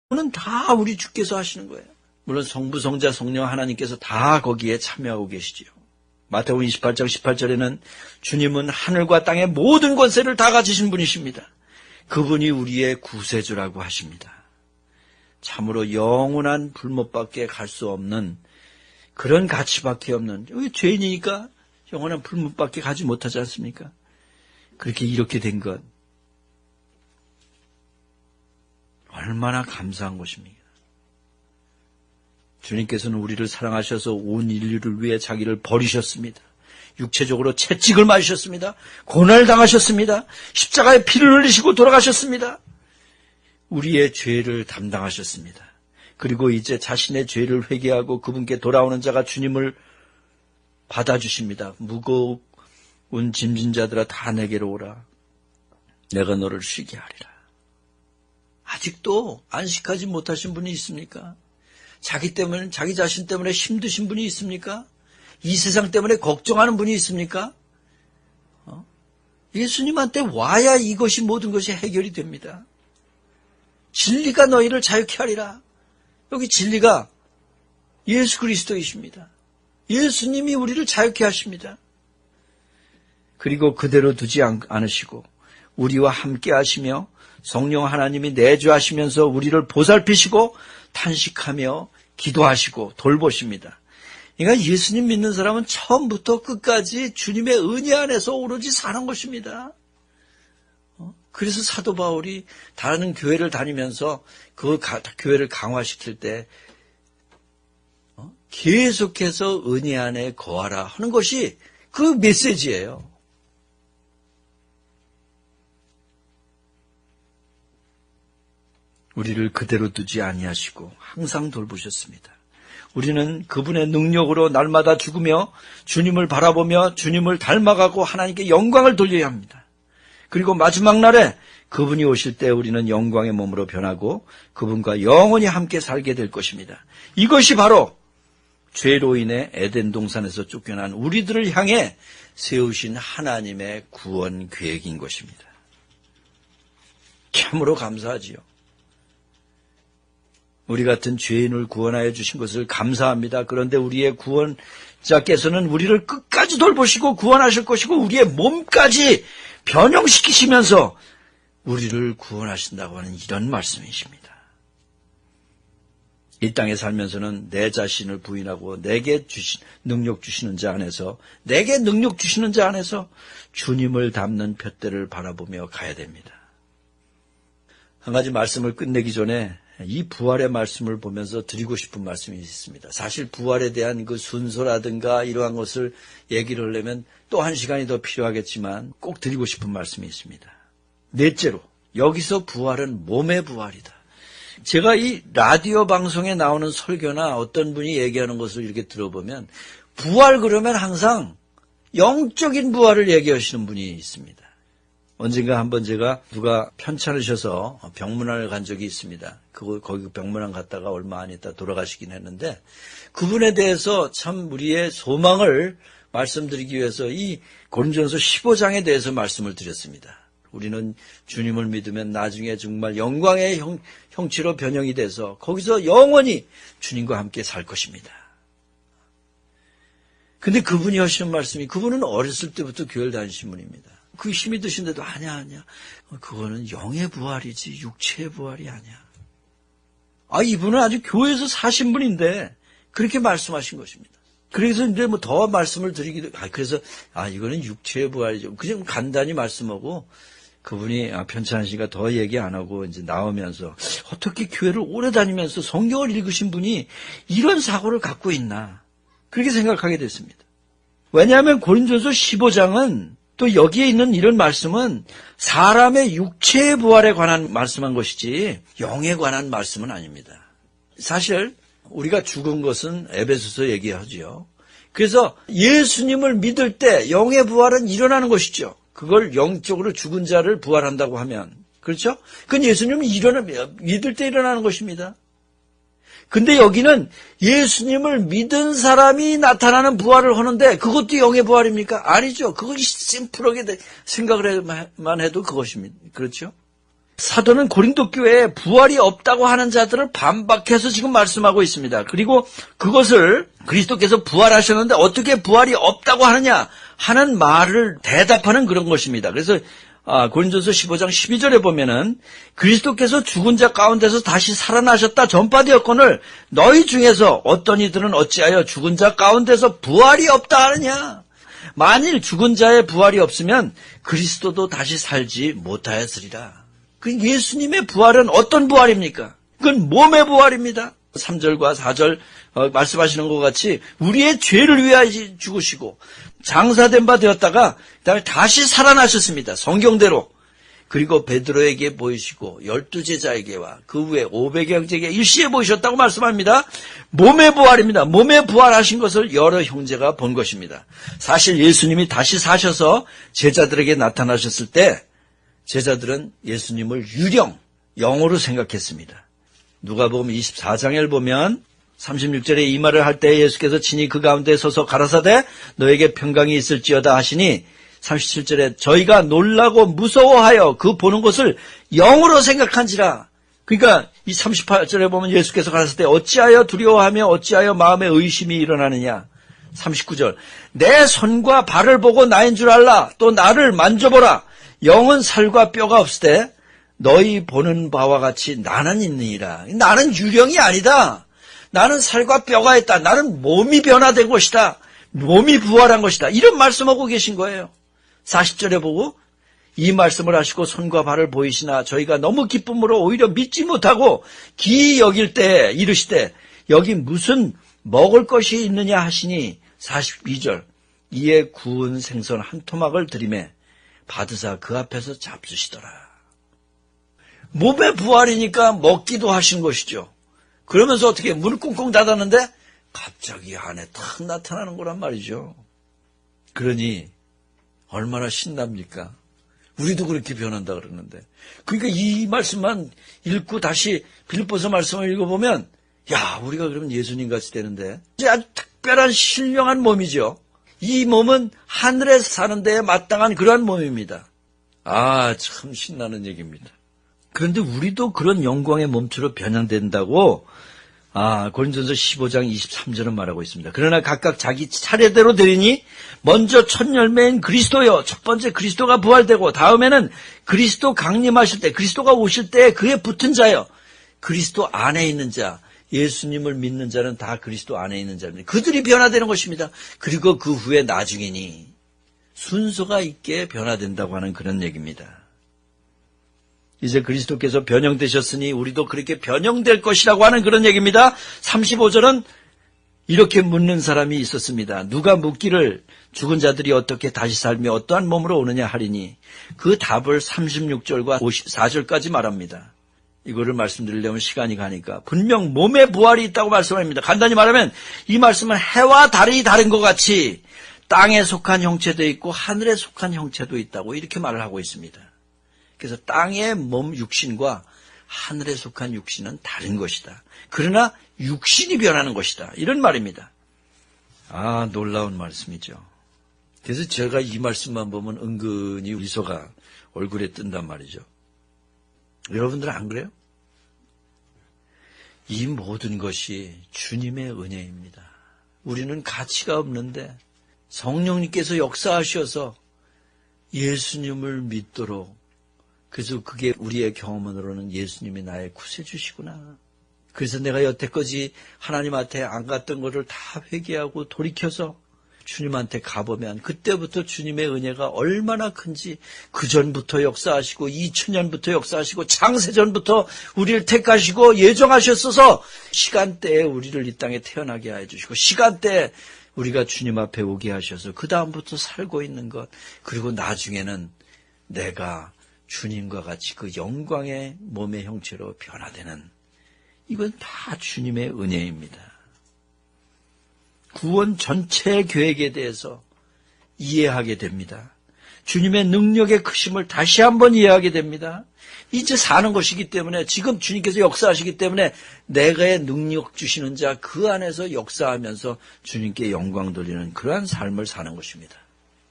그거는 다 우리 주께서 하시는 거예요. 물론 성부, 성자, 성령 하나님께서 다 거기에 참여하고 계시지요. 마태복음 28장 18절에는 주님은 하늘과 땅의 모든 권세를 다 가지신 분이십니다. 그분이 우리의 구세주라고 하십니다. 참으로 영원한 불못밖에 갈 수 없는 그런 가치밖에 없는, 여기 죄인이니까 영원한 불못밖에 가지 못하지 않습니까? 이렇게 된 것 얼마나 감사한 것입니까? 주님께서는 우리를 사랑하셔서 온 인류를 위해 자기를 버리셨습니다. 육체적으로 채찍을 맞으셨습니다. 고난을 당하셨습니다. 십자가에 피를 흘리시고 돌아가셨습니다. 우리의 죄를 담당하셨습니다. 그리고 이제 자신의 죄를 회개하고 그분께 돌아오는 자가 주님을 받아주십니다. 무거운 짐진 자들아 다 내게로 오라. 내가 너를 쉬게 하리라. 아직도 안식하지 못하신 분이 있습니까? 자기 자신 때문에 힘드신 분이 있습니까? 이 세상 때문에 걱정하는 분이 있습니까? 예수님한테 와야 이것이 모든 것이 해결이 됩니다. 진리가 너희를 자유케 하리라. 여기 진리가 예수 그리스도이십니다. 예수님이 우리를 자유케 하십니다. 그리고 그대로 두지 않으시고 우리와 함께 하시며 성령 하나님이 내주하시면서 우리를 보살피시고 탄식하며 기도하시고 돌보십니다. 그러니까 예수님 믿는 사람은 처음부터 끝까지 주님의 은혜 안에서 오로지 사는 것입니다. 그래서 사도 바울이 다른 교회를 다니면서 그 교회를 강화시킬 때 계속해서 은혜 안에 거하라 하는 것이 그 메시지예요. 우리를 그대로 두지 아니하시고 항상 돌보셨습니다. 우리는 그분의 능력으로 날마다 죽으며 주님을 바라보며 주님을 닮아가고 하나님께 영광을 돌려야 합니다. 그리고 마지막 날에 그분이 오실 때 우리는 영광의 몸으로 변하고 그분과 영원히 함께 살게 될 것입니다. 이것이 바로 죄로 인해 에덴 동산에서 쫓겨난 우리들을 향해 세우신 하나님의 구원 계획인 것입니다. 참으로 감사하지요. 우리 같은 죄인을 구원하여 주신 것을 감사합니다. 그런데 우리의 구원자께서는 우리를 끝까지 돌보시고 구원하실 것이고 우리의 몸까지 변형시키시면서 우리를 구원하신다고 하는 이런 말씀이십니다. 이 땅에 살면서는 내 자신을 부인하고 내게 능력 주시는 자 안에서 내게 능력 주시는 자 안에서 주님을 닮는 푯대를 바라보며 가야 됩니다. 한 가지 말씀을 끝내기 전에 이 부활의 말씀을 보면서 드리고 싶은 말씀이 있습니다. 사실 부활에 대한 그 순서라든가 이러한 것을 얘기를 하려면 또 한 시간이 더 필요하겠지만 꼭 드리고 싶은 말씀이 있습니다. 넷째로 여기서 부활은 몸의 부활이다. 제가 이 라디오 방송에 나오는 설교나 어떤 분이 얘기하는 것을 이렇게 들어보면 부활 그러면 항상 영적인 부활을 얘기하시는 분이 있습니다. 언젠가 한번 제가 누가 편찮으셔서 병문안을 간 적이 있습니다. 거기 병문안 갔다가 얼마 안 있다 돌아가시긴 했는데 그분에 대해서 참 우리의 소망을 말씀드리기 위해서 이 고린도전서 15장에 대해서 말씀을 드렸습니다. 우리는 주님을 믿으면 나중에 정말 영광의 형체로 변형이 돼서 거기서 영원히 주님과 함께 살 것입니다. 근데 그분이 하시는 말씀이 그분은 어렸을 때부터 교회를 다니신 분입니다. 그 힘이 드신데도 아니야. 그거는 영의 부활이지 육체의 부활이 아니야. 이분은 아주 교회에서 사신 분인데 그렇게 말씀하신 것입니다. 그래서 이제 뭐 더 말씀을 드리기도 그래서 이거는 육체의 부활이죠. 그냥 간단히 말씀하고 그분이 편찮으시니까 더 얘기 안 하고 이제 나오면서 어떻게 교회를 오래 다니면서 성경을 읽으신 분이 이런 사고를 갖고 있나 그렇게 생각하게 됐습니다. 왜냐하면 고린도전서 15장은 또 여기에 있는 이런 말씀은 사람의 육체의 부활에 관한 말씀한 것이지 영에 관한 말씀은 아닙니다. 사실 우리가 죽은 것은 에베소서 얘기하죠. 그래서 예수님을 믿을 때 영의 부활은 일어나는 것이죠. 그걸 영적으로 죽은 자를 부활한다고 하면 그렇죠? 그건 예수님은 믿을 때 일어나는 것입니다. 근데 여기는 예수님을 믿은 사람이 나타나는 부활을 하는데 그것도 영의 부활입니까? 아니죠. 그것이 심플하게 생각을 해도 그것입니다. 그렇죠? 사도는 고린도 교회에 부활이 없다고 하는 자들을 반박해서 지금 말씀하고 있습니다. 그리고 그것을 그리스도께서 부활하셨는데 어떻게 부활이 없다고 하느냐 하는 말을 대답하는 그런 것입니다. 그래서 고린도서 15장 12절에 보면은 그리스도께서 죽은 자 가운데서 다시 살아나셨다 전파되었거늘 너희 중에서 어떤 이들은 어찌하여 죽은 자 가운데서 부활이 없다 하느냐. 만일 죽은 자의 부활이 없으면 그리스도도 다시 살지 못하였으리라. 그 예수님의 부활은 어떤 부활입니까? 그건 몸의 부활입니다. 3절과 4절 말씀하시는 것 같이 우리의 죄를 위하여 죽으시고 장사된 바 되었다가 그다음에 다시 살아나셨습니다. 성경대로. 그리고 베드로에게 보이시고 12제자에게와 그 후에 500여 형제에게 일시에 보이셨다고 말씀합니다. 몸의 부활입니다. 몸의 부활하신 것을 여러 형제가 본 것입니다. 사실 예수님이 다시 사셔서 제자들에게 나타나셨을 때 제자들은 예수님을 유령, 영으로 생각했습니다. 누가복음 24장을 보면 36절에 이 말을 할 때 예수께서 친히 그 가운데 서서 가라사대 너에게 평강이 있을지어다 하시니 37절에 저희가 놀라고 무서워하여 그 보는 것을 영으로 생각한지라. 그러니까 이 38절에 보면 예수께서 가라사대 어찌하여 두려워하며 어찌하여 마음에 의심이 일어나느냐. 39절 내 손과 발을 보고 나인 줄 알라. 또 나를 만져보라. 영은 살과 뼈가 없을 때 너희 보는 바와 같이 나는 있느니라. 나는 유령이 아니다. 나는 살과 뼈가 있다. 나는 몸이 변화된 것이다. 몸이 부활한 것이다. 이런 말씀하고 계신 거예요. 40절에 보고 이 말씀을 하시고 손과 발을 보이시나 저희가 너무 기쁨으로 오히려 믿지 못하고 기이 여길 때 이르시되 여기 무슨 먹을 것이 있느냐 하시니 42절 이에 구운 생선 한 토막을 드리매 받으사 그 앞에서 잡수시더라. 몸의 부활이니까 먹기도 하신 것이죠. 그러면서 어떻게 문을 꽁꽁 닫았는데 갑자기 안에 탁 나타나는 거란 말이죠. 그러니 얼마나 신납니까? 우리도 그렇게 변한다 그러는데. 그러니까 이 말씀만 읽고 다시 빌립보서 말씀을 읽어보면 야 우리가 그러면 예수님 같이 되는데 이제 아주 특별한 신령한 몸이죠. 이 몸은 하늘에 사는 데에 마땅한 그러한 몸입니다. 참 신나는 얘기입니다. 그런데 우리도 그런 영광의 몸처럼 변형된다고 고린도전서 15장 23절은 말하고 있습니다. 그러나 각각 자기 차례대로 되리니 먼저 첫 열매인 그리스도요. 첫 번째 그리스도가 부활되고 다음에는 그리스도 강림하실 때 그리스도가 오실 때 그에 붙은 자요. 그리스도 안에 있는 자. 예수님을 믿는 자는 다 그리스도 안에 있는 자입니다. 그들이 변화되는 것입니다. 그리고 그 후에 나중이니 순서가 있게 변화된다고 하는 그런 얘기입니다. 이제 그리스도께서 변형되셨으니 우리도 그렇게 변형될 것이라고 하는 그런 얘기입니다. 35절은 이렇게 묻는 사람이 있었습니다. 누가 묻기를 죽은 자들이 어떻게 다시 살며 어떠한 몸으로 오느냐 하리니 그 답을 36절과 54절까지 말합니다. 이거를 말씀드리려면 시간이 가니까 분명 몸의 부활이 있다고 말씀합니다. 간단히 말하면 이 말씀은 해와 달이 다른 것 같이 땅에 속한 형체도 있고 하늘에 속한 형체도 있다고 이렇게 말을 하고 있습니다. 그래서 땅의 몸 육신과 하늘에 속한 육신은 다른 것이다. 그러나 육신이 변하는 것이다. 이런 말입니다. 놀라운 말씀이죠. 그래서 제가 이 말씀만 보면 은근히 미소가 얼굴에 뜬단 말이죠. 여러분들은 안 그래요? 이 모든 것이 주님의 은혜입니다. 우리는 가치가 없는데 성령님께서 역사하셔서 예수님을 믿도록 그래서 그게 우리의 경험으로는 예수님이 나의 구세주시구나. 그래서 내가 여태까지 하나님한테 안 갔던 것을 다 회개하고 돌이켜서 주님한테 가보면 그때부터 주님의 은혜가 얼마나 큰지 그 전부터 역사하시고 2000년부터 역사하시고 창세전부터 우리를 택하시고 예정하셨어서 시간대에 우리를 이 땅에 태어나게 해주시고 시간대에 우리가 주님 앞에 오게 하셔서 그 다음부터 살고 있는 것 그리고 나중에는 내가 주님과 같이 그 영광의 몸의 형체로 변화되는 이건 다 주님의 은혜입니다. 구원 전체 계획에 대해서 이해하게 됩니다. 주님의 능력의 크심을 다시 한번 이해하게 됩니다. 이제 사는 것이기 때문에 지금 주님께서 역사하시기 때문에 내가의 능력 주시는 자 그 안에서 역사하면서 주님께 영광 돌리는 그러한 삶을 사는 것입니다.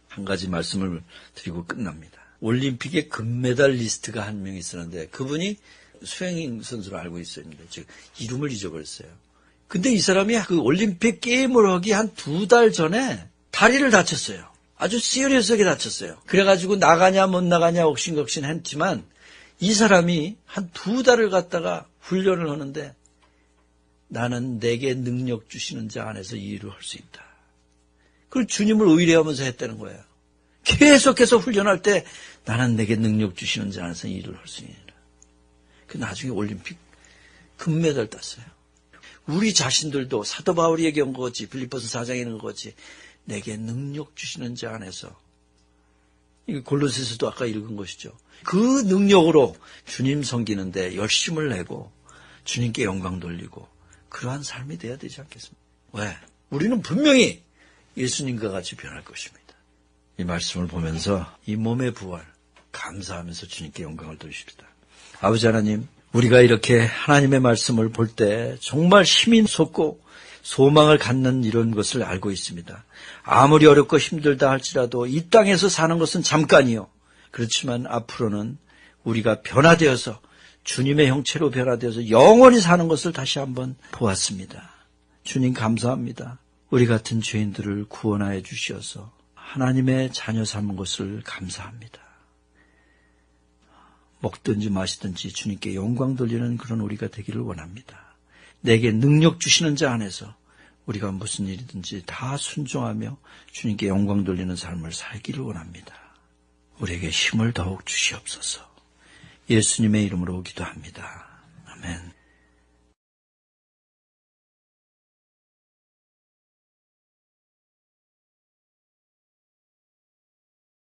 한 가지 말씀을 드리고 끝납니다. 올림픽의 금메달리스트가 한 명 있었는데 그분이 수행 선수로 알고 있었는데 제가 이름을 잊어버렸어요. 근데 이 사람이 그 올림픽 게임을 하기 한 2달 전에 다리를 다쳤어요. 아주 시리어스하게 다쳤어요. 그래가지고 나가냐 못 나가냐 옥신각신 했지만 이 사람이 한 2달을 갖다가 훈련을 하는데 나는 내게 능력 주시는 자 안에서 이 일을 할 수 있다. 그걸 주님을 의뢰하면서 했다는 거예요. 계속해서 훈련할 때 나는 내게 능력 주시는 자 안에서 이 일을 할 수 있다. 그 나중에 올림픽 금메달 땄어요. 우리 자신들도 사도 바울이 얘기한 거지, 빌립보서 4장에 있는 거지, 내게 능력 주시는 자 안에서. 이게 골로새서도 아까 읽은 것이죠. 그 능력으로 주님 섬기는데 열심을 내고 주님께 영광 돌리고 그러한 삶이 돼야 되지 않겠습니까? 왜? 우리는 분명히 예수님과 같이 변할 것입니다. 이 말씀을 보면서 이 몸의 부활 감사하면서 주님께 영광을 돌리십시다. 아버지 하나님, 우리가 이렇게 하나님의 말씀을 볼 때 정말 힘이 솟고 소망을 갖는 이런 것을 알고 있습니다. 아무리 어렵고 힘들다 할지라도 이 땅에서 사는 것은 잠깐이요. 그렇지만 앞으로는 우리가 변화되어서 주님의 형체로 변화되어서 영원히 사는 것을 다시 한번 보았습니다. 주님 감사합니다. 우리 같은 죄인들을 구원하여 주시어서 하나님의 자녀 삼은 것을 감사합니다. 먹든지 마시든지 주님께 영광 돌리는 그런 우리가 되기를 원합니다. 내게 능력 주시는 자 안에서 우리가 무슨 일이든지 다 순종하며 주님께 영광 돌리는 삶을 살기를 원합니다. 우리에게 힘을 더욱 주시옵소서. 예수님의 이름으로 기도합니다. 아멘.